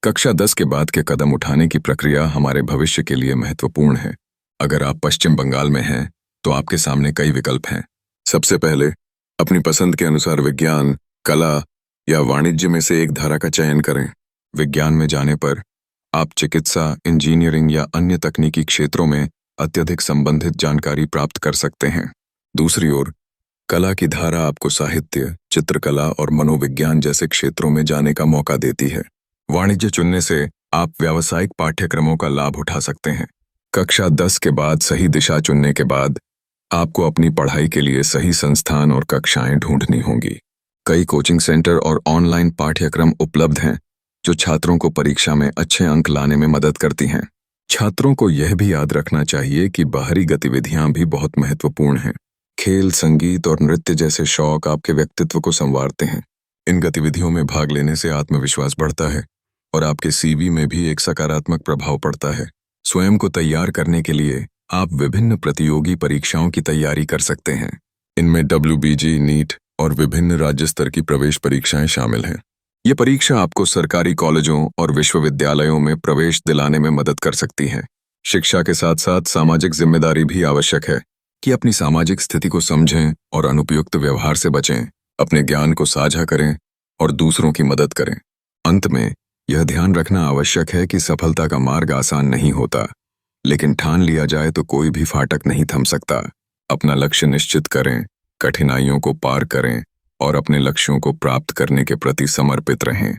कक्षा 10 के बाद के कदम उठाने की प्रक्रिया हमारे भविष्य के लिए महत्वपूर्ण है। अगर आप पश्चिम बंगाल में हैं, तो आपके सामने कई विकल्प हैं। सबसे पहले, अपनी पसंद के अनुसार विज्ञान, कला या वाणिज्य में से एक धारा का चयन करें। विज्ञान में जाने पर आप चिकित्सा, इंजीनियरिंग या अन्य तकनीकी क्षेत्रों में अत्यधिक संबंधित जानकारी प्राप्त कर सकते हैं। दूसरी ओर, कला की धारा आपको साहित्य, चित्रकला और मनोविज्ञान जैसे क्षेत्रों में जाने का मौका देती है। वाणिज्य चुनने से आप व्यावसायिक पाठ्यक्रमों का लाभ उठा सकते हैं। कक्षा 10 के बाद सही दिशा चुनने के बाद आपको अपनी पढ़ाई के लिए सही संस्थान और कक्षाएं ढूंढनी होंगी। कई कोचिंग सेंटर और ऑनलाइन पाठ्यक्रम उपलब्ध हैं जो छात्रों को परीक्षा में अच्छे अंक लाने में मदद करती हैं। छात्रों को यह भी याद रखना चाहिए कि बाहरी गतिविधियां भी बहुत महत्वपूर्ण हैं। खेल, संगीत और नृत्य जैसे शौक आपके व्यक्तित्व को संवारते हैं। इन गतिविधियों में भाग लेने से आत्मविश्वास बढ़ता है और आपके सीवी में भी एक सकारात्मक प्रभाव पड़ता है। स्वयं को तैयार करने के लिए आप विभिन्न प्रतियोगी परीक्षाओं की तैयारी कर सकते हैं। इनमें WBG, नीट और विभिन्न राज्य स्तर की प्रवेश परीक्षाएं शामिल हैं। ये परीक्षा आपको सरकारी कॉलेजों और विश्वविद्यालयों में प्रवेश दिलाने में मदद कर सकती हैं। शिक्षा के साथ साथ सामाजिक जिम्मेदारी भी आवश्यक है कि अपनी सामाजिक स्थिति को समझें और अनुपयुक्त व्यवहार से बचें। अपने ज्ञान को साझा करें और दूसरों की मदद करें। अंत में यह ध्यान रखना आवश्यक है कि सफलता का मार्ग आसान नहीं होता, लेकिन ठान लिया जाए तो कोई भी फाटक नहीं थम सकता। अपना लक्ष्य निश्चित करें, कठिनाइयों को पार करें और अपने लक्ष्यों को प्राप्त करने के प्रति समर्पित रहें।